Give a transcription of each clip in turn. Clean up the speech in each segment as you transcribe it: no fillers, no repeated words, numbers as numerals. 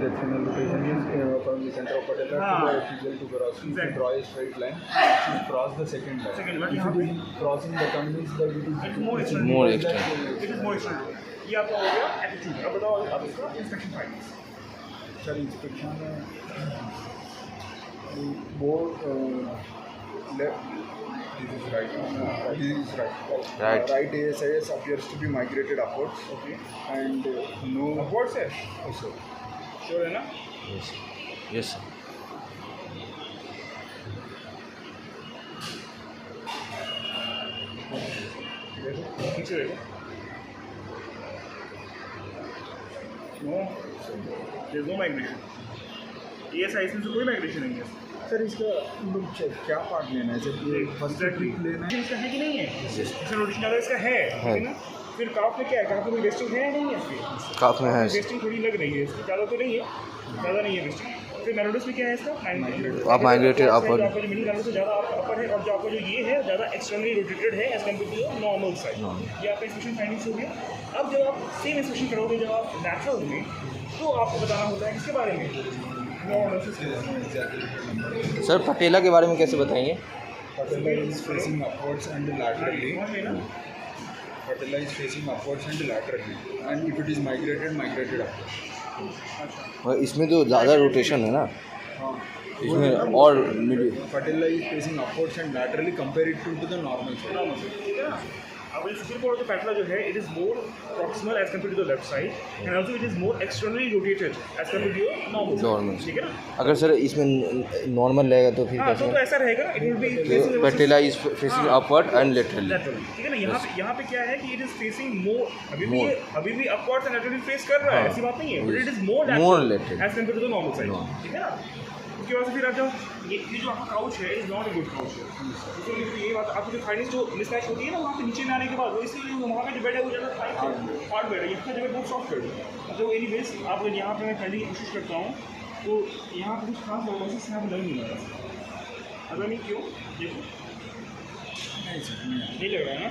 external rotation is from the center of patella to the axial to thoracic. If you draw a straight line, you cross the second line. If it is crossing the thumb means that it is more external. More external. It is more external. ये आपका हो गया attitude. अब बताओ आप इसका inspection findings. Sir inspection both left. This is right. This is right. Right. Right ASIS appears to be migrated upwards. Okay And no. Upwards है Also. Sure है ना? Yes. Yes, sir. पीछे देखो। No there is no migration. ASIS में से कोई migration नहीं है। सर इसका क्या पार्ट लेना है सर? ये फर्स्ट ट्रिक लेना है? इसका है कि नहीं है? Yes. इसका रोटेशन ज़्यादा इसका है ना? फिर काफ में क्या है? काफ में कोई वेस्टिंग है या नहीं है इसकी? काफ में है। वेस्टिंग थोड़ी लग रही है इसकी, ज़्यादा तो नहीं है, ज़्यादा नहीं है वेस्टिंग। फिर मेलोडस में क्या है इसका? आप माइग्रेटेड अपवर्ड। आपका जो मिनी मेलोडस से ज़्यादा आपका अपर है और जो आपका जो ये है ज़्यादा एक्सटर्नली रोटेटेड है as compare to normal side. ये आपका इंस्पेक्शन फाइंडिंग्स हो गया। अब जब आप सेम इंस्पेक्शन करोगे जब आप लैटरल में, तो आपको बताना होता है किसके बारे में? सर पटेला के बारे में कैसे बताएंगे? Patella is facing upwards and laterally. Patella is facing upwards and laterally. And if it is migrated upwards. और इसमें तो ज़्यादा रोटेशन है ना, हाँ. इसमें और Patella is facing upwards and laterally compare it to the normal side. ठीक है ना? अब ये सुपर बोर्ड पैटला जो है it is more proximal as compare to the left side and also it is more externally rotated as compare to normal. ठीक है ना? अगर सर इसमें नॉर्मल रहेगा तो फिर हाँ कैसे? तो ऐसा रहेगा ना, it will be patella is facing upward and laterally. ठीक है ना? यहाँ पे क्या है कि इट इज फेसिंग मोर, अभी भी अपवर्ड एंड लेटरली फेस कर रहा है, ऐसी बात नहीं है, but it is more lateral as compare to the normal side. ठीक है ना? उसके बाद से फिर आप जब ये जो आपका काउच है is not a good couch है। इसलिए ये बात आपकी जो फाइनेंस जो मिसमैच होती है ना वहाँ पे नीचे में आने के बाद, वो इसलिए वहाँ पे जो बेड है वो ज़्यादा हार्ड बेड है, यहाँ जगह बहुत सॉफ्ट बेड है। तो एनीवेज आप यहाँ पे मैं करने की कोशिश करता हूँ, तो यहाँ पे कुछ खास डायग्नोसिस यहाँ पे नहीं मिल रहा है। अगर नहीं क्यों देखो नहीं लग रहा है ना,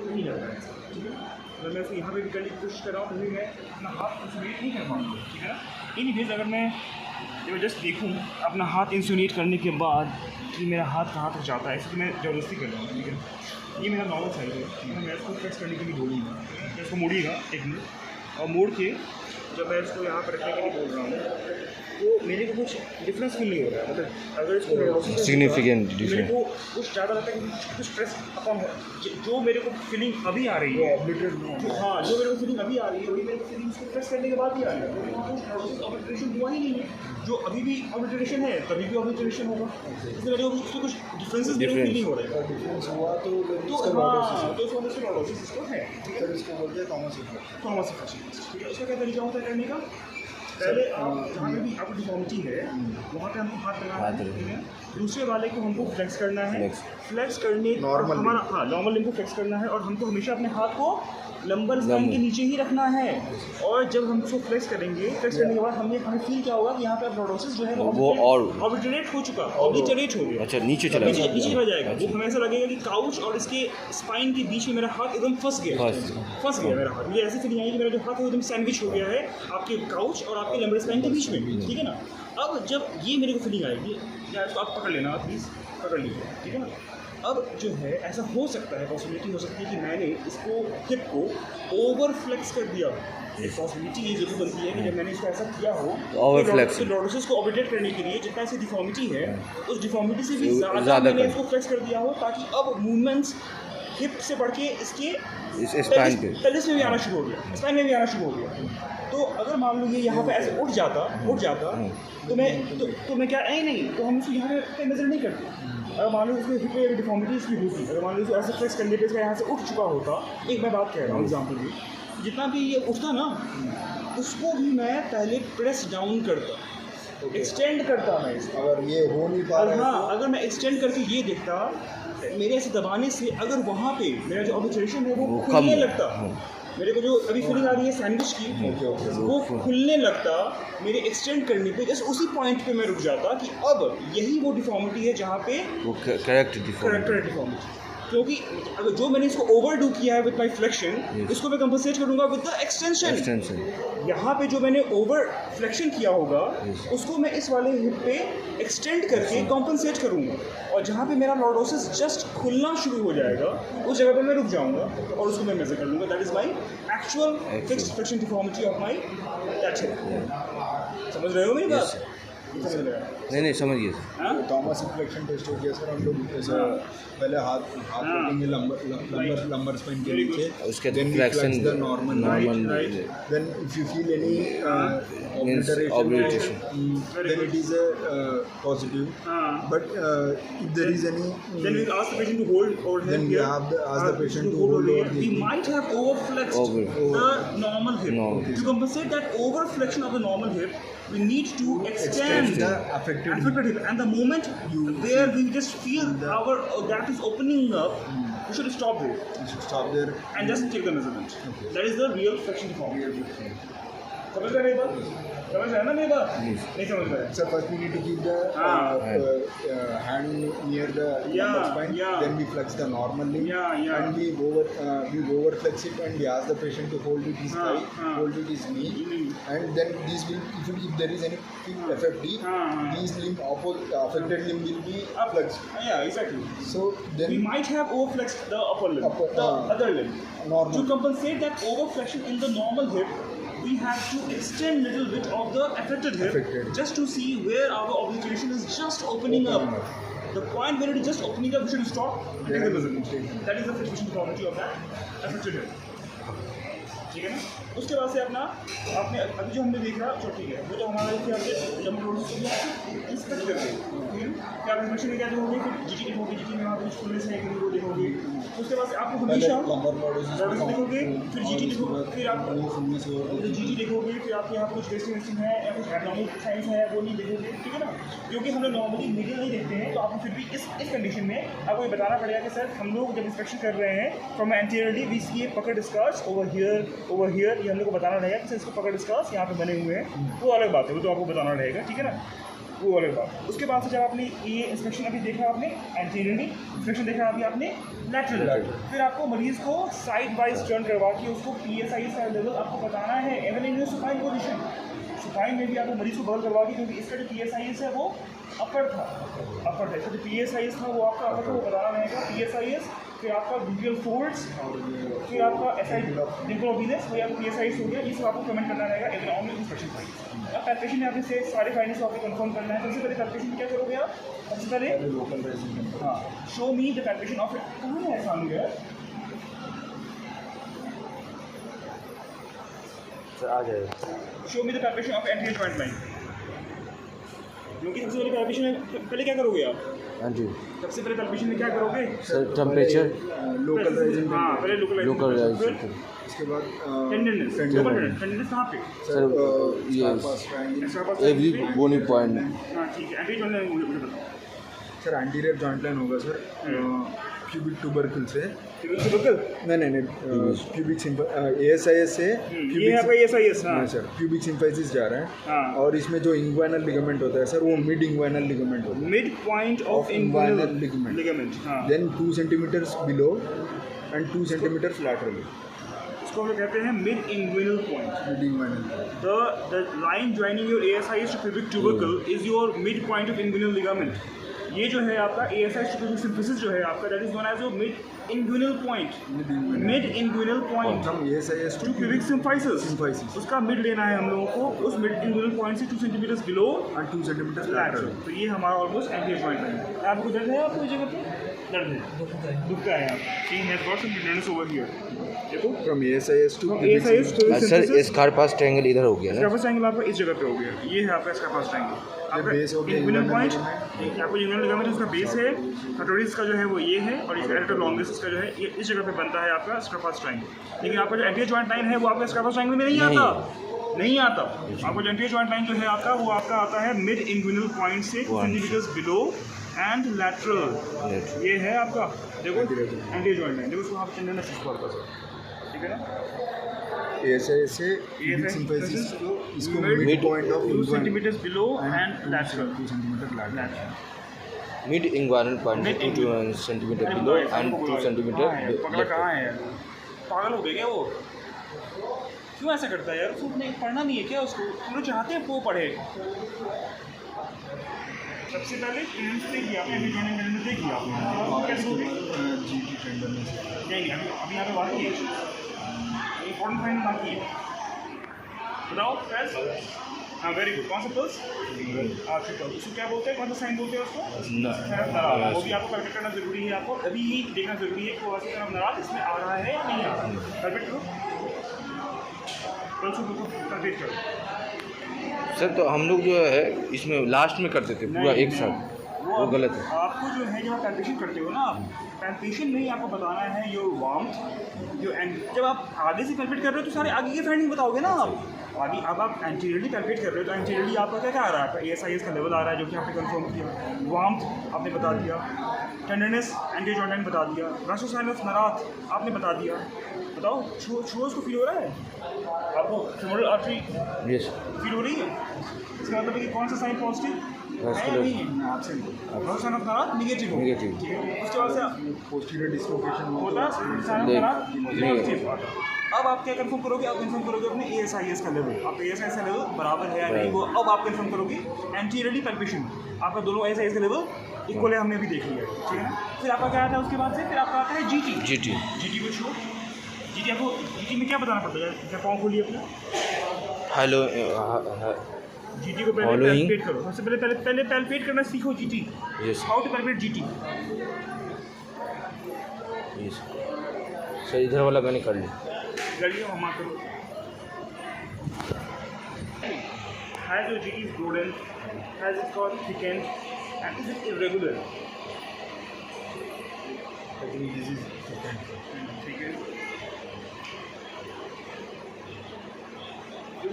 नहीं लग रहा है। ठीक है, अगर मैं इसको यहाँ पे भी करने की कोशिश कर रहा हूँ तो भी मैं अपना हाथ इंसुलेट नहीं कर पाऊँगा। ठीक है ना? एनीवेज अगर मैं जस्ट देखूँ अपना हाथ इंसुलेट करने के बाद कि मेरा हाथ कहाँ तक जाता है, इसको मैं ज़बरदस्ती कर रहा हूँ। ठीक है, ये मेरा नॉर्मल साइड है, मैं इसको फ्लेक्स करने के लिए बोलूँगा। मैं इसको मोड़िएगा एक मिनट, और मोड़ के जब मैं इसको यहाँ पर रखने के लिए बोल रहा हूँ तो मेरे को कुछ डिफरेंस फील नहीं हो रहा है। मतलब अगर इसको सिग्निफिकेंट मेरे डिफरेंस को कुछ ज़्यादा लगता है कि कुछ स्ट्रेस अपॉन जो मेरे को फीलिंग अभी आ रही है। हाँ, जो मेरे को फीलिंग अभी आ रही है वही मेरे को फीलिंग इसको प्रेस करने के बाद भी आ रही है। ऑब्लिटरेशन हुआ ही नहीं है, जो अभी भी ऑब्लिटरेशन है तभी भी ऑब्लिटरेशन होगा, इसलिए मेरे को उसके कुछ डिफरेंसेस मेरे को फील नहीं हो रहे हैं। डिफरेंस हुआ तो हाँ, तो इसको है। ठीक है, इसको बोलते हैं थॉमस इफेक्ट। Thomas effect. ठीक है, इसका क्या तरीका होता है करने का? पहले आप जहाँ पे भी आपको डिफॉर्मिटी है वहाँ पे हमको हाथ लगाना है। ठीक है, दूसरे वाले को हमको फ्लेक्स करना है। फ्लेक्स करने हमारा नॉर्मल लिम्ब को फ्लेक्स करना है और हमको हमेशा अपने हाथ को लंबर स्पाइन के नीचे ही रखना है। और जब हम इसको फ्लेक्स करेंगे, फ्लेक्स करने के बाद हमें फील क्या होगा कि यहाँ पे लॉर्डोसिस जो है वो और ऑब्लिटरेट हो चुका, ऑब्लिटरेट हो गया। अच्छा, नीचे चला जाएगा। वो हमें ऐसा लगेगा कि काउच और इसके स्पाइन के बीच में मेरा हाथ एकदम फंस गया मेरा हाथ। मुझे ऐसी फीलिंग आई कि मेरा जो हाथ है एकदम सैंडविच हो गया है आपके काउच और आपके लंबर स्पाइन के बीच में। ठीक है ना? अब जब ये मेरे को फीलिंग आएगी, या इसको आप पकड़ लेना, प्लीज़ पकड़ लीजिए। ठीक है ना? अब जो है ऐसा हो सकता है, पॉसिबिलिटी हो सकती है कि मैंने इसको हिप को ओवर फ्लेक्स कर दिया। एक पॉसिबिलिटी ये जरूर बनती है कि जब मैंने इसको ऐसा किया हो तो लॉर्डोसिस को ऑब्लिटरेट करने के लिए जितना ऐसी डिफॉर्मिटी है उस डिफॉर्मिटी से भी ज़्यादा मैंने इसको फ्लेक्स कर दिया हो, ताकि अब मूवमेंट्स हिप से बढ़ के इसके पेलिस में भी आना शुरू हो गया, स्पाइन में भी आना शुरू हो गया। तो अगर मान लो ये यहाँ पे ऐसे उठ जाता तो मैं क्या नहीं, तो हम इसको यहाँ पे मेजर नहीं करते। अगर मान लो इसमें हिप में डिफॉर्मिटीज भी होती, अगर मान लो इसको ऐसे फ्लेक्स करने पे इसका यहाँ से उठ चुका होता, एक मैं बात कह रहा हूँ एग्जाम्पल में, जितना भी ये उठता ना उसको भी मैं पहले प्रेस डाउन करता, एक्सटेंड करता मैं इसको। अगर ये हो नहीं पा रहा, हाँ, अगर मैं एक्सटेंड करके ये देखता मेरे ऐसे दबाने से अगर वहाँ पे मेरा जो ऑब्लिटरेशन है वो खुलने लगता, मेरे को जो अभी फीलिंग आ रही है सैंडविच की वो खुलने लगता मेरे एक्सटेंड करने पे, जस्ट उसी पॉइंट पे मैं रुक जाता कि अब यही वो डिफॉर्मिटी है जहाँ पे वो करेक्ट डिफॉर्मिटी। क्योंकि अगर जो मैंने इसको ओवरडू किया है विद माय फ्लेक्शन, इसको मैं कंपनसेट करूंगा विद द एक्सटेंशन। यहाँ पे जो मैंने ओवर फ्लेक्शन किया होगा उसको मैं इस वाले हिप पे एक्सटेंड करके कंपनसेट करूंगा, और जहाँ पे मेरा लॉर्डोसिस जस्ट खुलना शुरू हो जाएगा उस जगह पे मैं रुक जाऊंगा और उसको मैं मेजर कर लूँगा। That is my actual fixed flexion deformity of my that hip. समझ रहे हो मेरी बात? नहीं समझिए सर। थॉमस इन्फ्लेक्शन टेस्ट हो गया सर हम लोग, जैसा पहले हाथ रखेंगे लंबर स्पाइन के नीचे, उसके then we flexion flex the normal, right. then if you feel any obliteration, then it is a positive, but if there is any then we ask the patient to hold over then we here. have ask the patient to hold over We the might have overflexed the normal hip. Normal. To compensate that overflexion of the normal hip, we need to extend the affected hip. And the moment where we just feel our gap is opening up, we should stop there you should stop there. and just take the measurement. Okay. That is the real flexion deformity. समझ रहे हैं मेरी बात? समझ रहे हैं ना मेरी बात? नहीं समझ रहे हैं? So first we need to keep the hand near the lumbar spine. Then we flex the normal limb, and we over flex it, and we ask the patient to hold it his thigh, hold it his knee, and then these will, if there is any FFD, these affected limb will be flexed. Yeah, exactly. So then We might have overflexed the upper limb, the other limb. normal. To compensate that overflexion in the normal hip, we have to extend little bit of the affected hip just to see where our obliteration is just opening up. The point where it is just opening up, we should stop and take the measurement. That is the flexion deformity of that affected hip. ठीक है ना? उसके बाद से अपना आपने अभी जो हमने देखा चलो ठीक है, वो तो हमारा क्या जब इंस्पेक्ट करते हैं क्या इंस्पेक्शन में क्या देखोगे, फिर जीटी देखोगे, जीटी में वहाँ पे फुलनेस है कि वो देखोगे, उसके बाद से आपको हमेशा लॉर्डोसिस देखोगे, फिर जीटी देखोगे, फिर आप जीटी देखोगे, फिर आपके यहाँ पे कुछ रेस्टिंग है या कुछ एब्नॉर्मल साइंस है वो नहीं देखोगे, ठीक है ना? क्योंकि हम लोग नॉर्मली मिडिल नहीं देखते हैं, तो आपको फिर भी इस कंडीशन में आपको ये बताना पड़ेगा कि सर हम लोग जब इंस्पेक्शन कर रहे हैं फ्रॉम एंटीरियरली वी सी ए पकड़ स्कार्स ओवर हियर, ये हम लोग को बताना रहेगा कि सर इसको पकड़ स्कार्स यहाँ पे बने हुए हैं, वो अलग बात है, वो तो आपको बताना रहेगा, ठीक है ना? वो अलग बात। उसके बाद से जब आपने ये इंस्पेक्शन अभी देखा, आपने एंटीरियरली इंस्पेक्शन देखा, अभी आपने लैटरल, फिर आपको मरीज़ को साइड वाइज टर्न करवा के उसको PSI का लेवल आपको बताना है, even in supine position, supine में भी आपको मरीज़ को बगल करवा के, क्योंकि इसका जो PSI है वो अपर था, इसका जो PSI था वो आपका अपर था, वो बताना रहेगा PSI, फिर आपका वीडियल फोल्ड्स, फिर आपका SI डिक्लोबिनस, वो आपको PSI हो गया, ये सब आपको कमेंट करना रहेगा एग्नॉमिक इंस्पेक्शन फाइंड। अब पैल्पेशन में आपने से सारे फाइंडेंस को आपको कंफर्म करना है। सबसे पहले पैल्पेशन में क्या करोगे आप? सबसे पहले हाँ, show me the palpation of it, कहाँ है सामने यार? आ जाएगा। Show me the palpation of anterior joint line. क्योंकि सबसे पहले पैल्पेशन में पहले क्या करोगे आप? हाँ जी सबसे पहले पैल्पेशन में क्या करोगे? सर टेम्परेचर लोकलाइजिंग, हाँ पहले लोकलाइजिंग, उसके बाद टेंडेंस कहाँ पे? सर ये एवरी बोनी पॉइंट। हाँ ठीक है, एंटीरियर जॉइंट लाइन मुझे बताओ। सर एंटीरियर जॉइंट लाइन होगा सर क्यूबिक ट्यूबरकल से, नहीं क्यूबिक ASIS से, ये आपका ASIS, हाँ सर क्यूबिक सिम्फाइसिस जा रहा है, हाँ। और इसमें जो इंग्वाइनल लिगामेंट होता है सर वो मिड इंग्वाइनल लिगामेंट होता है, mid point of inguinal ligament, हाँ। Then 2 centimetres below and 2 centimetres laterally, इसको हम लोग कहते हैं mid inguinal point. Mid inguinal, The line joining your ASIS to pubic tubercle is your mid point of inguinal ligament. ये जो है आपका ASIS to pubic symphysis जो है आपका, that is known as your mid inguinal point, mid inguinal point हम ASIS to pubic symphysis, उसका mid लेना है हम लोगों को, उस मिड इंगुइनल पॉइंट से 2 centimetre below and 2 centimetre lateral. Lateral. तो ये हमारा ऑलमोस्ट एंटीरियर जॉइंट है। आपको दर्द है आपको जगह पे? दर्द है, दुखता है आप, he has got some tenderness over here। देखो from ASIS to ASIS to sir Scarpa's triangle इधर हो गया ना? स्कार्पास ट्रायंगल आपका इस जगह पे हो गया, ये है आपका स्कार्पास ट्रायंगल। आपका बेस हो गया इंगुइनल पॉइंट, आपको इंगुइनल लिगामेंट उसका बेस है, कटोरिस का जो है वो ये है, और इसका एडिटर लॉन्गिस इसका जो है ये इस जगह पे बनता है आपका स्कार्पास ट्रायंगल। लेकिन आपका जो एंटीरियर जॉइंट लाइन है वो आपका स्कार्पास ट्रायंगल में नहीं आता। आपका जो एंटीरियर जॉइंट लाइन जो है आपका वो आपका आता है मिड इंगुइनल पॉइंट से 2 सेंटीमीटर बिलो एंड लैटरल। ये है आपका, देखो एंटीरियर जॉइंट लाइन, देखो उसको आप टेंडरनेस ठीक है ना? ASIS से क्यूबिक सिम्फाइसिस को इसको mid point of 2 centimetre below and lateral, 2 centimetre lateral. Mid inguinal point Mid 2 centimeter below and 2 centimeter पकड़ा कहाँ left. है यार? पागल हो गया क्या वो? क्यों ऐसा करता है यार? उसको नहीं पढ़ना नहीं है क्या उसको? हम लोग चाहते हैं वो पढ़े। सबसे पहले टेंस पे किया आपने, एंटीजोनिक टेंडेंस पे किया आपने। कैसे हो गए? GT tenderness. नहीं अभी यहाँ पे बात की है। इम्पोर्टेंट पॉइंट बात की है। बताओ फर्स्ट। हाँ वेरी गुड। कौन सा पल्स? ट्रिपल। उसको क्या बोलते हैं? कौन सा साइन बोलते हैं उसको? वो भी आपको परफेक्ट करना जरूरी है। आपको अभी ही देखना जरूरी है कि वो ऐसे तरफ नाराज इसमें आ रहा है या नहीं आ रहा है। परफेक्ट करो। पल्स को परफेक्ट करो। सर तो हम लोग जो है इसमें लास्ट में करते थे पूरा एक साथ, वो गलत है। आपको जो है जब आप पैल्पेशन करते हो ना, पैल्पेशन में ही आपको बताना है योर वार्मथ, जो जब आप आगे से पैल्पेट कर रहे हो तो सारे आगे की फाइंडिंग बताओगे ना आप। आगे अब आप एंटीरियरली पैल्पेट कर रहे हो तो एंटीरियरली आपका क्या क्या आ रहा है? ASIS का लेवल आ रहा है जो कि आपने कंफर्म किया। वार्मथ आपने बता दिया, टेंडरनेस एंटी जॉइंट बता दिया, राशोसाइन ऑफ नराथ आपने बता दिया। बताओ छुओस को फील हो रहा है आपको? फेमोरल आर्टरी यस फील हो रही है? इसका मतलब है कि कौन सा साइन पॉजिटिव है? नहीं राशोसाइन ऑफ नराथ नेगेटिव हो। नेगेटिव। ठीक है, उसके बाद से पोस्टीरियर डिस्लोकेशन होता है। अब आप क्या कंफर्म करोगे? आप कंफर्म करोगे अपने ASIS का लेवल। आप ASIS का लेवल बराबर है या नहीं वो अब आप कंफर्म करोगे। एंटीरियरली पैल्पेशन आपका दोनों ASIS का लेवल इक्वल है, हमने भी देख लिया है। ठीक है ना? फिर आपका क्या आता है उसके बाद से? फिर आपका आता है GT को छो। GT आपको GT में क्या बताना पड़ता है? क्या पाँव खोलिए अपना। हेलो GT को पहले पैल्पेट करो। सबसे पहले पैल्पेट करना सीखो GT। Yes how to palpate GT। Yes sir इधर वाला मैंने कर लिया। गलियों हम करो। Has your GT is broadened? Has it got thickened? And is it irregular? I think this is second. ठीक है। जो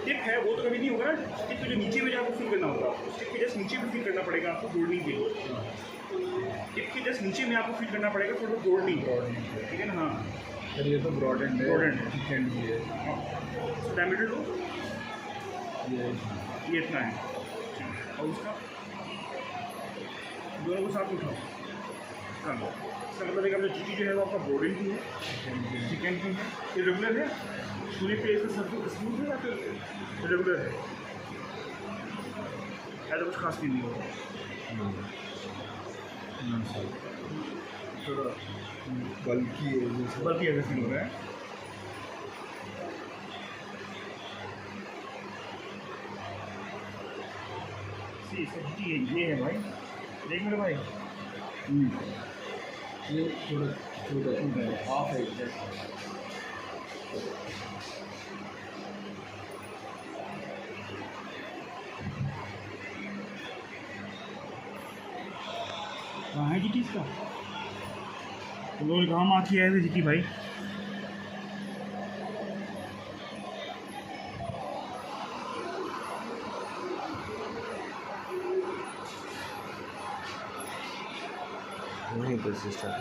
टिप है वो तो कभी नहीं होगा ना। टिप पे जो नीचे में आपको फील करना होगा, उस टिप के जस्ट नीचे में फील करना पड़ेगा आपको जोड़ने के लिए। टिप के जस्ट नीचे में आपको फील करना पड़ेगा थोड़ा जोड़ने के लिए। ठीक है ना? हाँ सर ये तो ब्रॉड एंड है, Broad end है। थिक एंड भी है। डायमीटर लो, ये ये इतना है और उसका दोनों को साथ उठाओ। इसका मतलब है कि आपका GT जो है वो आपका ब्रॉडेंड भी है, थिकेंड भी है, इरेगुलर है। पूरी पे इसका सर्फेस स्मूथ है या फिर इरेगुलर है? ऐसा कुछ खास नहीं होगा। थोड़ा बल्कि है, जैसे बल्कि ऐसा फील हो रहा है। इसका GT ये है भाई, देख मेरे भाई। ये थोड़ा छोटा है, हाफ है जैसे। कहाँ है GT इसका? तो लोग कहाँ मार किया है GT भाई? नहीं persistent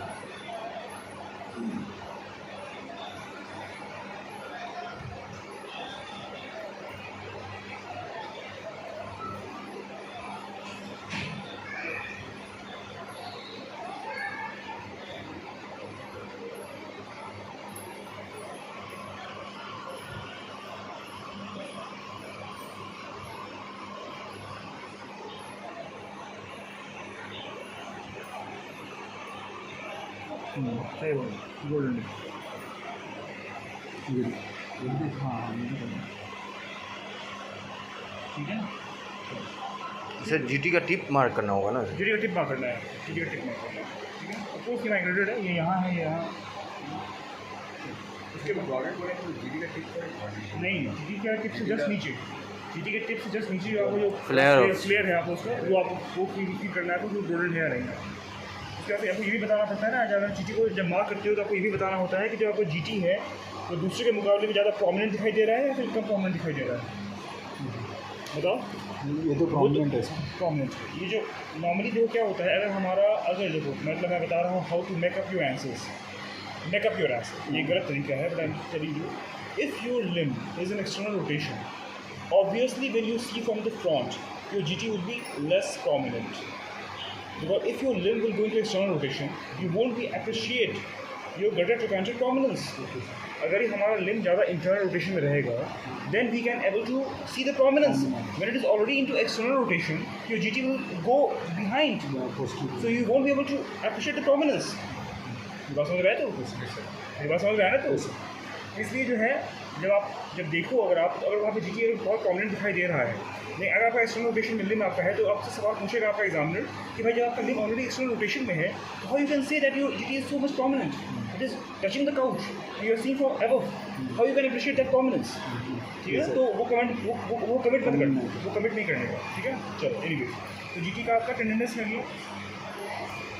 सही बोल गोल्डन। हाँ ठीक है ना? सर GT का टिप मार्क करना होगा ना? GT का टिप मार्क करना है। GT का टिप मार्क करना है। ठीक है? अपोज की माइग्रेटेड है, ये यहाँ है, ये यहाँ। इसके बाद ब्रॉड एंड बोले तो GT का टिप पर नहीं, GT का टिप से जस्ट नीचे, GT के टिप से जस्ट नीचे आपको जो फ्लेयर है आपको उसका वो आपको वो फील करना है आपको, जो गोल्डन हेयर रहेगा। उसके बाद आपको ये भी बताना पड़ता है ना, जब आप GT को जब मार्क करते हो तो आपको ये भी बताना होता है कि जो आपको GT है तो दूसरे के मुकाबले में ज़्यादा प्रोमिनेंट दिखाई दे रहा है या फिर कम प्रोमिनेंट दिखाई दे रहा है? बताओ। ये तो प्रोमिनेंट है। प्रोमिनेंट ये जो नॉर्मली जो क्या होता है, अगर देखो मतलब मैं बता रहा हूँ how to make up your answers, make up your answer. ये गलत तरीका है, but I am telling you, if your limb is an external rotation, obviously when you see from the front your GT would be less prominent, Because if your limb will go into external rotation, you won't be appreciate your greater trochanteric prominence. अगर ही हमारा limb ज़्यादा internal rotation में रहेगा, then we can able to see the prominence. When it is already into external rotation, your GT will go behind, so you won't be able to appreciate the prominence. ये बात समझ रहे हैं तो? ये बात समझ रहे हैं ना तो? इसलिए जो है जब देखो अगर वहाँ पे GT बहुत prominent दिखाई दे रहा है, नहीं अगर आपका एक्सटर्नल रोटेशन में लिम्ब आपका है तो आपसे सवाल पूछेगा आपका एग्जामिनर कि भाई जब आपका लिम्ब ऑलरेडी एक्सटर्नल रोटेशन में है तो how you can say that your GT is so much prominent, it is touching the couch, you are seeing from above, how you can appreciate that prominence? ठीक है, तो वो commit मत करना, वो कमिट नहीं करने का, ठीक है। चलो एनीवेज, तो GT का आपका टेंडेंस है ये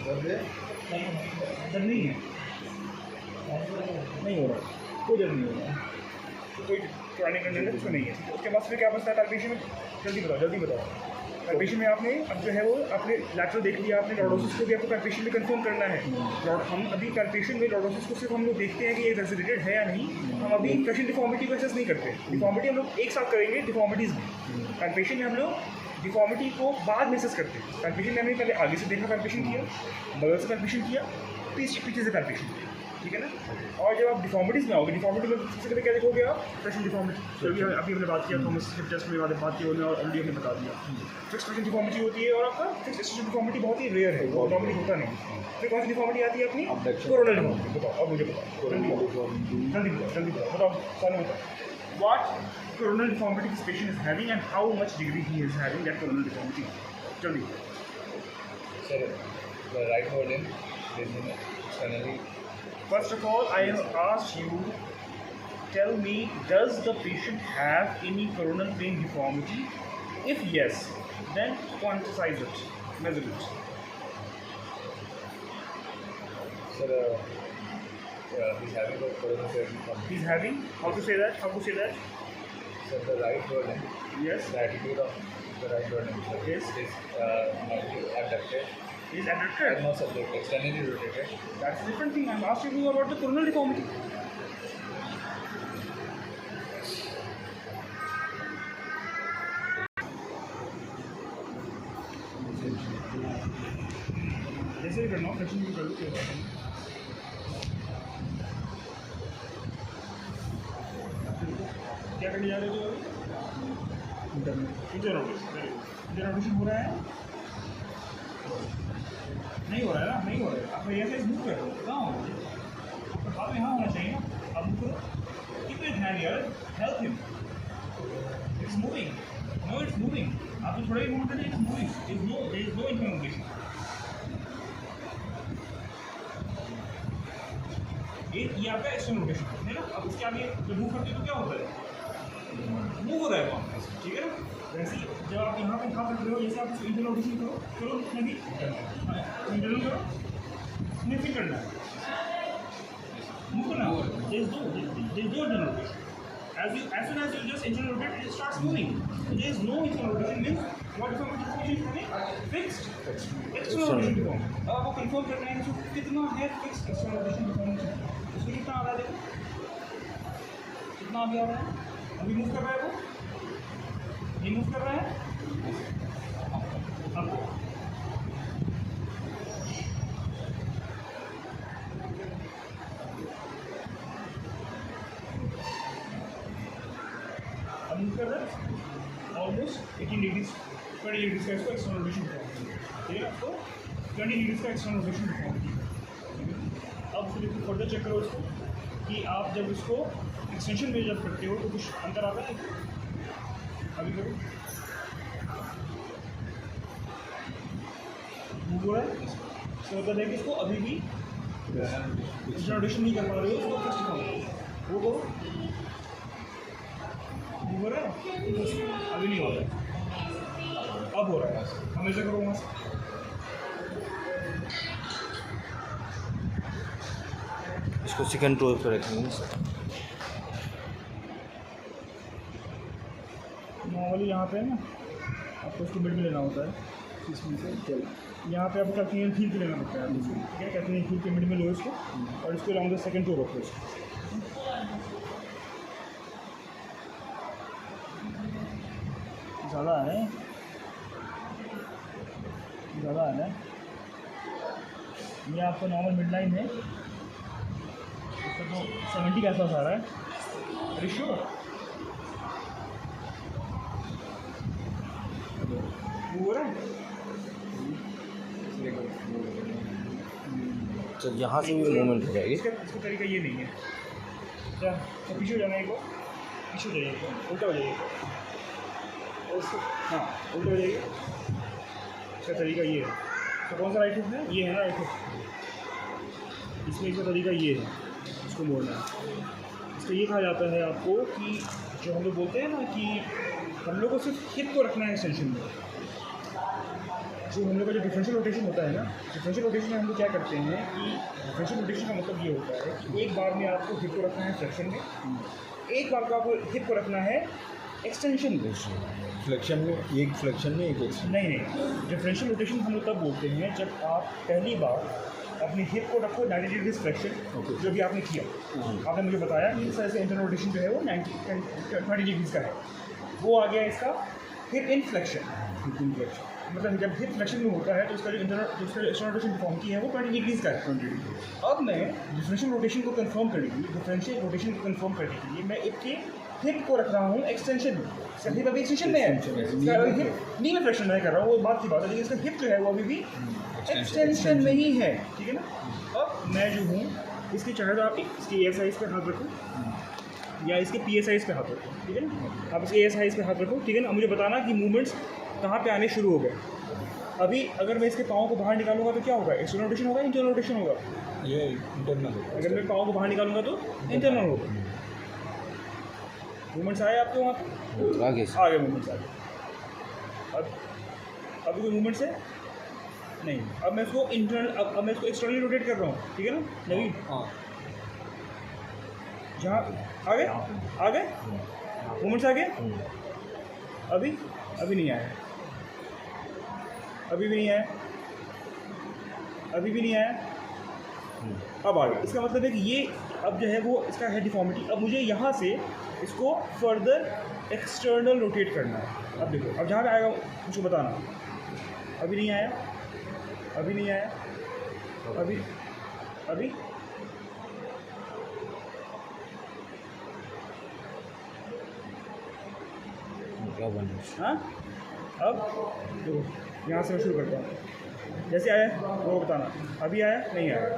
दर्द नहीं है, नहीं हो रहा, कोई दर्द नहीं हो रहा, तो कोई क्रॉनिक टेंडेंस उसमें नहीं है। उसके बाद फिर क्या बचता है पैल्पेशन में? जल्दी बताओ। पैल्पेशन में आपने अब जो है वो आपने लैटरल देख लिया, आपने लॉर्डोसिस को भी आपको पैल्पेशन में कंफर्म करना है। हम अभी पैल्पेशन में लॉर्डोसिस को सिर्फ हम लोग देखते हैं कि ये रेसिडेटेड है या नहीं, हम अभी फ्लशिंग डिफॉर्मिटी को एसेस नहीं करते। डिफॉर्मिटी हम लोग एक साथ करेंगे, डिफॉर्मिटीज़ भी। पैल्पेशन में हम लोग डिफॉर्मिटी को बाद में एसेस करते हैं। पैल्पेशन में हमने पहले आगे से देखा पैल्पेशन किया, बगल से पैल्पेशन किया, पीछे से पैल्पेशन किया, ठीक है ना। और जब आप डिफॉर्मिटीज़ में आओगे, डिफॉर्मिटी में सबसे पहले क्या देखोगे आप? Flushing deformity. अभी हमने बात किया थॉमस टेस्ट में बात की और ऑलरेडी हमने बता दिया। फिक्स फ्लशिंग डिफॉर्मिटी होती है और आपका फिक्स एक्सटेंशन डिफॉर्मिटी बहुत ही रेयर है, वो नॉर्मली होता नहीं। फिर कौन सी डिफॉर्मिटी आती है अपनी? Coronal deformity. बताओ अब मुझे बताओ, जल्दी बताओ सारे बताओ। What coronal deformity this patient is having and how much degree he is having that coronal deformity? जल्दी sir, the right word in externally. First of all, I have asked you, tell me, does the patient have any coronal plane deformity? If yes, then quantize it, measure it. Sir, he's having a coronal plane deformity. He's having, how to say that? Sir, the right word in, Yes, the attitude of the right word in, sir, Yes. is abducted. he's adducted. No subject, externally rotated. That's a different thing. I'm asking you about the coronal deformity. जैसे भी करना हो, flexion भी कर लो, कोई बात नहीं। क्या करने जा रहे हो? इंटरनोटेशन हो रहा है? नहीं हो रहा है ना, नहीं हो रहा है। आप ऐसे मूव कर रहे हो, कहाँ हो? आपका हाथ यहाँ होना चाहिए ना, आप मूव करो। कीप इट हैंड यार, help him. It's moving, no it's moving. आप तो थोड़ा ही मूव करिए, it's moving, there is no internal rotation. ये आपका एक्सटर्नल रोटेशन है ना। अब इसके आगे जब मूव करते हो तो क्या होता है? मूव हो रहा है वहाँ, ठीक है ना। वैसे ही जब आप यहाँ पे हाथ रख रहे हो, जैसे आप इसको इंटरनल रोटेशन करो नहीं, इंटरनल करो, स्निफिंग करना है, मूव करना है। There is no internal rotation. As soon as you just internal rotate, it starts moving. There is no internal rotation. Means what deformation is coming? Fixed. External rotation deformation. अब आपको confirm करना है कि कितना है fixed external rotation deformation. उसमें कितना आ रहा है देखो, कितना अभी आ रहा है? अभी मूव कर रहा है वो, ये मूव कर रहा है। अब मूव कर रहा है ऑलमोस्ट 18 डिग्रीज 20 डिग्रीज का इसको एक्सटर्नल रोटेशन दिखाऊंगी, ठीक है। तो 20 डिग्रीज का एक्सटर्नल रोटेशन दिखाऊंगी। अब फिर फर्दर चेक करो इसको कि आप जब इसको एक्सटेंशन में जब करते हो तो कुछ अंतर आता है। अभी करो, मूव हो रहा है, इसका मतलब है कि इसको अभी भी एक्सटर्नल रोटेशन नहीं कर पा रहे हो, इसको फिक्स दिखाओ। वो करो, हो रहा है, अभी नहीं हो रहा है, अब हो रहा है। हमेशा करो वहाँ से, इसको सेकंड टोर पर रखेंगे। नॉर्मली यहाँ पे ना आपको इसको मिड में लेना होता है, इसमें से चल यहाँ पे आपको कैल्कुलेट खींच के लेना पड़ता है, ठीक है। कैल्कुलेट खींच के मिड में लो इसको और इसको लॉन्ग सेकंड टोर रखो इसको। ज़्यादा है, ज़्यादा है, ये आपका नॉर्मल मिड लाइन है, इसका तो 70 के आसपास आ रहा है। अरे श्योर हो रहा है। तो यहाँ से भी मूवमेंट हो जाएगी। इसका तरीका ये नहीं है। क्या तो पीछे हो जाना है, पीछे हो जाइए, उल्टा हो जाइए, हाँ उल्टा हो जाइए। इसका तरीका ये है। तो कौन सा राइट हुक है? ये है ना राइट हुक। इसमें इसका तरीका ये है, इसको मोड़ना है। इसका ये कहा जाता है आपको कि जो हम लोग बोलते हैं ना कि हम लोग को सिर्फ हिप को रखना है एक्सटेंशन में। जो हम लोग का जो डिफरेंशियल रोटेशन होता है ना, डिफरेंशियल रोटेशन में हम लोग क्या करते हैं कि डिफरेंशियल रोटेशन का मतलब ये होता है कि एक बार में आपको हिप को रखना है फ्लेक्शन में, एक बार को आपको हिप को रखना है एक्सटेंशन में। फ्लेक्शन में एक फ्लेक्शन में एक एक्सटेंशन। नहीं, डिफरेंशियल रोटेशन हम लोग तब बोलते हैं जब आप पहली बार अपनी हिप को रखो 90 डिग्री फ्लेक्शन, जो भी आपने किया। आपने मुझे बताया कि इस तरह से इंटरनल रोटेशन जो है वो 20 डिग्रीज का है। वो आ गया इसका हिप इन फ्लेक्शन। मतलब जब हिप फ्लेक्शन में होता है तो उसका जो एक्सटर्नल रोटेशन फॉर्म की है वो 20 डिग्रीज का है। अब मैं डिफरेंशियल रोटेशन को कंफर्म करने के लिए, डिफरेंशियल रोटेशन को कंफर्म करने के लिए मैं इसके हिप को रख रहा हूँ एक्सटेंशन में। इसका हिप अभी एक्सटेंशन में है, नी में फ्लेक्शन नहीं कर रहा हूँ, वो बात की बात है, लेकिन इसका हिप जो है वो अभी भी एक्सटेंशन में ही है, ठीक है ना। अब मैं जो हूँ इसकी चाहे तो आप इसके ए साइज़ पे हाथ रखो या इसके पी ए साइज़ पे हाथ रखो, ठीक है ना। आप इसके ए साइज़ पे हाथ रखो, ठीक है ना। मुझे बताना कि मूवमेंट्स कहाँ पे आने शुरू हो गए। अभी अगर मैं इसके पाँव को बाहर निकालूंगा तो क्या होगा? एक्सटर्नल रोटेशन होगा, इंटरनल रोटेशन होगा? ये इंटरनल होगा। अगर मैं पाँव को बाहर निकालूंगा तो इंटरनल होगा। मूवमेंट्स आए आपके वहाँ पे? आगे आ गए मूवमेंट्स आ गए। अब अभी कोई मूवमेंट्स है नहीं। अब मैं इसको इंटरनल, अब मैं इसको एक्सटर्नली रोटेट कर रहा हूँ, ठीक है ना नवीन। हाँ, जहाँ आ गए मूवमेंट्स आ गए। अभी नहीं आया, अभी भी नहीं आया। अब आ गया। इसका मतलब है कि ये अब जो है वो इसका है डिफॉर्मिटी। अब मुझे यहाँ से इसको फर्दर एक्सटर्नल रोटेट करना है। अब देखो, अब जहाँ पे आएगा मुझको बताना। अभी नहीं आया। अभी क्या बना? हाँ, अब देखो यहाँ से मैं शुरू करता हूँ। जैसे आया वो बताना। अभी आया नहीं आया,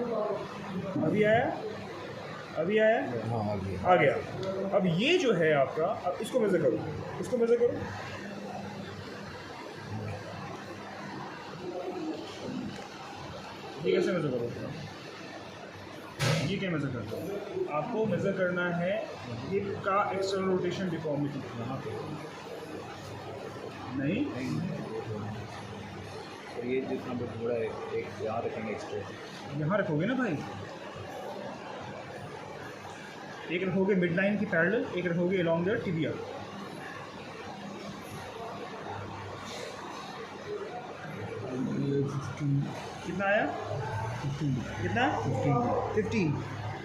अभी आया हाँ आ गया। अब ये जो है आपका, अब इसको मेज़र करो, ये कैसे मेज़र करो? ये क्या मेज़र करता हूँ? आपको मेज़र करना है हिप का एक्सटर्नल रोटेशन डिफॉर्मिटी। यहाँ पे नहीं, और ये जितना बड़ा है एक यहाँ रखेंगे एक्स्ट्रा। यहाँ रखोगे ना भाई। एक रखोगे मिड लाइन की पैरेलल, एक रखोगे अलोंग द टिबिया। कितना आया? 15।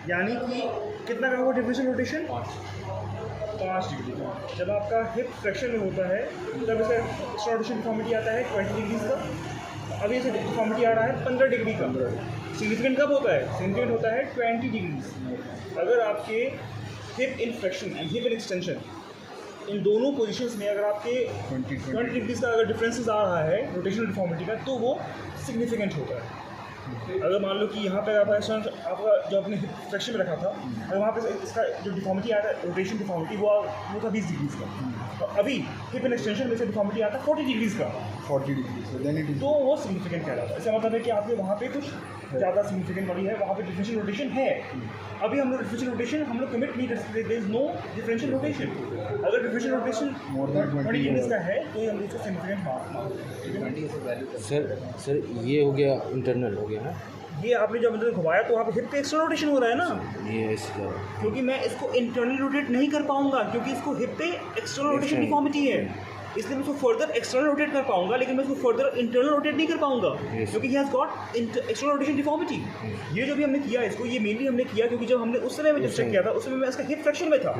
यानी कि कितना करोगे डिफरेंशियल रोटेशन? 5 डिग्री का। जब आपका हिप फ्लेक्शन में होता है तब इसका एक्स्ट्रा रोटेशन डिफॉर्मिटी आता है 20 डिग्रीज का। अभी इसे डिफॉर्मिटी आ रहा है 15 डिग्री का। सिग्निफिकेंट कब होता है? सिग्निफिकेंट होता है 20 डिग्रीज। अगर आपके hip in flexion and hip in extension, इन दोनों पोजीशंस में अगर आपके 20 डिग्रीज का अगर डिफरेंसेस आ रहा है रोटेशनल डिफॉर्मिटी का, तो वो सिग्निफिकेंट होता है। अगर मान लो कि यहाँ पे आपका जो आपने फ्लेक्शन में रखा था, अगर वहाँ पे इसका जो डिफॉर्मिटी आता है रोटेशन डिफॉर्मिटी वो था 20 डिग्रीज का, तो अभी हिप एंड एक्सटेंशन में से डिफॉर्मिटी आता है 40 डिग्रीज का, 40 डिग्री, तो वो सिग्निफिकेंट कहलाता है। इसका मतलब है कि आपके वहाँ पे कुछ ज़्यादा सिग्निफिकेंट वाली है, वहाँ पे डिफरेंशियल रोटेशन है। अभी हम लोग डिफरेंशियल रोटेशन हम लोग कमिट नहीं कर सकते, there is no differential rotation. अगर differential rotation more than 20 degrees का है तो हम इसको सिग्निफिकेंट मानते हैं। सर ये हो गया, इंटरनल हो गया ना। ये आपने जब मतलब घुमाया तो वहाँ पे हिप पे एक्सटर्नल रोटेशन हो रहा है ना, ये ऐसे जा रहा है। क्योंकि मैं इसको इंटरनल रोटेट नहीं कर पाऊंगा क्योंकि इसको हिप पे एक्सटर्नल रोटेशन डिफॉर्मिटी है। इसलिए मैं इसको फर्दर एक्सटर्नल रोटेट कर पाऊंगा, लेकिन मैं इसको फर्दर इंटरनल रोटेट नहीं कर पाऊंगा क्योंकि he has got external rotation deformity. ये जो भी हमने किया इसको, ये मेनली हमने किया क्योंकि जब हमने उस समय में जब चेक किया था उस समय में इसका हिप फ्लेक्शन में था,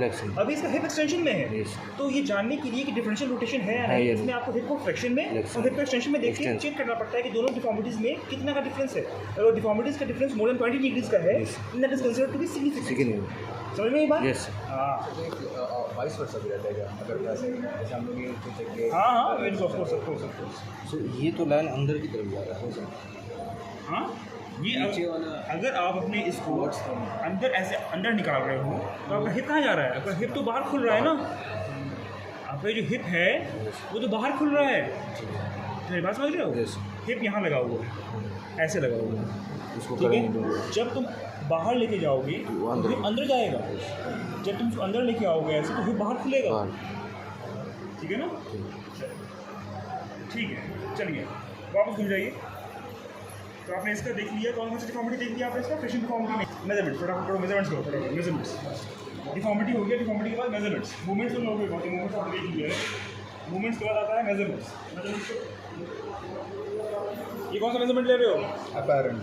अभी इसका हिप एक्सटेंशन में है। तो ये जानने के लिए कि डिफरेंशियल रोटेशन है या नहीं, इसमें आपको हिप को फ्लेक्शन में और हिप को एक्सटेंशन में देखिए चेक करना पड़ता है कि दोनों डिफॉर्मिटीज़ में कितना का डिफरेंस है। अगर डिफॉर्मिटीज़ का डिफरेंस मोर देन 20 डिग्रीज का है, that is considered to be significant. समझ में ये बात? यस। हाँ वाइस वर्सा भी रहता है अगर वैसे जैसे हम लोग ये चेक किए। हाँ हाँ, ऑफ कोर्स। सो ये तो लाइन अंदर की तरफ जा रहा है। हाँ, ये अगर आप अपने इसको अंदर ऐसे अंदर निकाल रहे हो तो आपका हिप कहाँ जा रहा है? आपका हिप तो बाहर खुल रहा है ना, आपका जो हिप है वो तो बाहर खुल रहा है। मेरी बात समझ रहे हो? हिप यहाँ लगा हुआ है, ऐसे लगा हुआ है, इसको ठीक है। जब तुम बाहर लेके जाओगे तो हिप अंदर जाएगा, जब तुम इसको अंदर लेके आओगे ऐसे तो हिप बाहर खुलेगा, ठीक है ना? ठीक है, चलिए वापस घूम जाइए। तो आपने इसका देख लिया, कौन सा डिफॉर्मिटी देख लिया आपने इसका, फ्रिक्शन डिफॉर्मिटी नहीं, मेजरमेंट फटाफट मेजरमेंट्स करो, फटाफट मेजरमेंट्स। डिफॉर्मिटी हो गया, डिफॉर्मिटी के बाद मेजरमेंट्स, मूवमेंट्स तो लोगे बहुत, मूवमेंट्स आपने देख लिया है। मूवमेंट्स के बाद आता है मेजरमेंट्स। ये कौन सा मेजरमेंट ले रहे हो? अपैरेंट।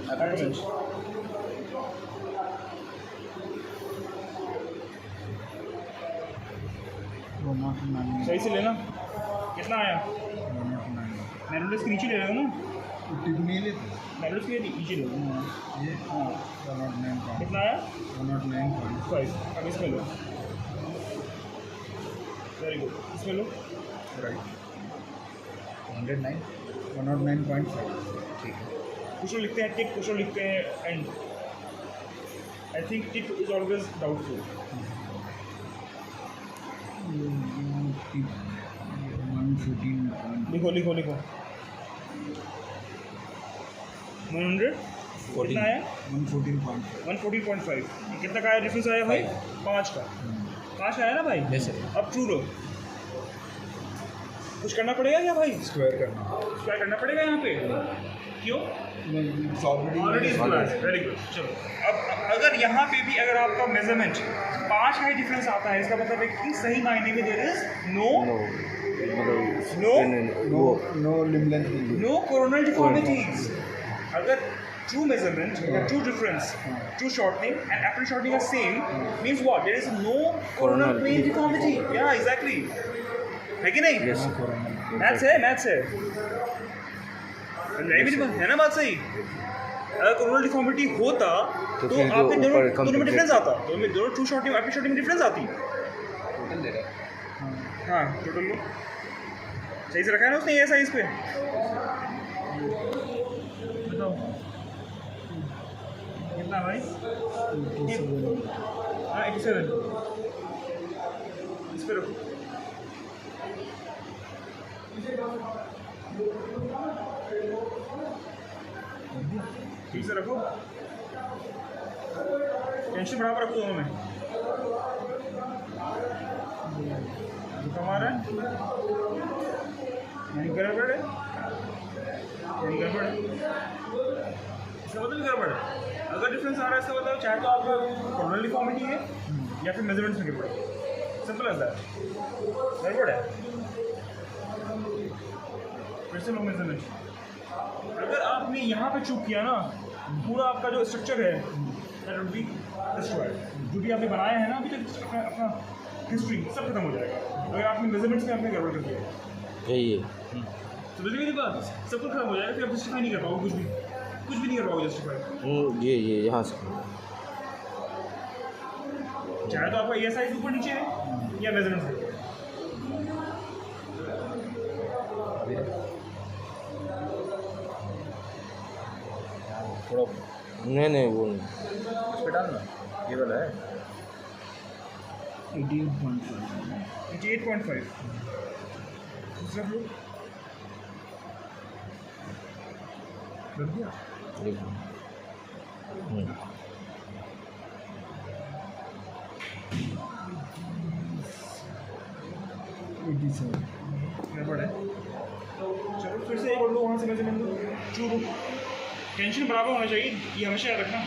सही से लेना। कितना आया? मैनुअल्स के नीचे ले रहे हो ना? टिप्पणी लेते मैनुअल्स के नीचे ले लो। ये हाँ, 109 कितना आया? 109.5 अब इसमें लो। वेरी गुड, इसमें लो। राइट 109.5 ठीक है। कुछ लोग लिखते हैं टिक, कुछ लोग लिखते हैं and. I think tick is always doubtful. 114 लिखो लिखो लिखो। 100 कितना आया? 114.5 114.5। कितना का आया डिफरेंस आया भाई? 5 का। 5 आया ना भाई? Yes sir. अब ट्रू लो। कुछ करना पड़ेगा क्या भाई? स्क्वायर करना। स्क्वायर करना पड़ेगा यहाँ पे? क्यों? Already square. Very good. चलो अब अगर यहाँ पे भी अगर आपका मेजरमेंट 5 का ही डिफरेंस आता है, इसका मतलब है कि सही मायने में there is no limb length no coronal deformities. अगर true measurement or true difference, true shortening and apparent shortening are same, means what? There is no coronal plane deformity. Yeah, exactly. है कि नहीं? Yes. मैथ्स है। नहीं मेरी बात है ना, बात सही। अगर कोरोनल डिफॉर्मिटी होता तो फिर जो आपके ऊपर दोनों में डिफरेंस आता, दोनों ट्रू शॉर्टिंग और एपरेंट शॉर्टिंग में डिफरेंस आती। टोटल दे रहा। हाँ टोटल लो सही से रखा है ना उसने ये साइज पे। बताओ कितना भाई? हाँ 87। इस पे रखो। ठीक से रखो, टेंशन बराबर रखो दोनों में। हमारा यानी गड़बड़ है, यानी गड़बड़ है, इसका मतलब गड़बड़ है। अगर डिफरेंस आ रहा है इसका मतलब चाहे तो आपका कोरोनल डिफॉर्मिटी है या फिर मेजरमेंट्स में गड़बड़ है। Simple as that. गड़बड़ है। फिर से लो मेजरमेंट। अगर आपने यहाँ पे चूक किया ना, पूरा आपका जो स्ट्रक्चर है दैट विल बी डिस्ट्रॉयड। जो भी आपने बनाया है ना अभी तक अपना हिस्ट्री सब खत्म हो जाएगा अगर आपने मेजरमेंट्स में आपने गड़बड़ कर दिया। यही है। समझ मेरी बात? सब कुछ खत्म हो जाएगा, फिर आप जस्टिफाई नहीं कर पाओगे, कुछ भी नहीं कर पाओगे जस्टिफाई। ये यहाँ से चाहे तो आपका ये साइज ऊपर नीचे है या मेजरमेंट है। थोड़ा नहीं वो नहीं। इस पे डालना, ये वाला है 88.5। दूसरा फ्लो लग गया। गड़बड़ है। चलो फिर से एक और लो वहाँ से मेजरमेंट दो। टेंशन बराबर होना चाहिए, ये हमेशा याद रखना।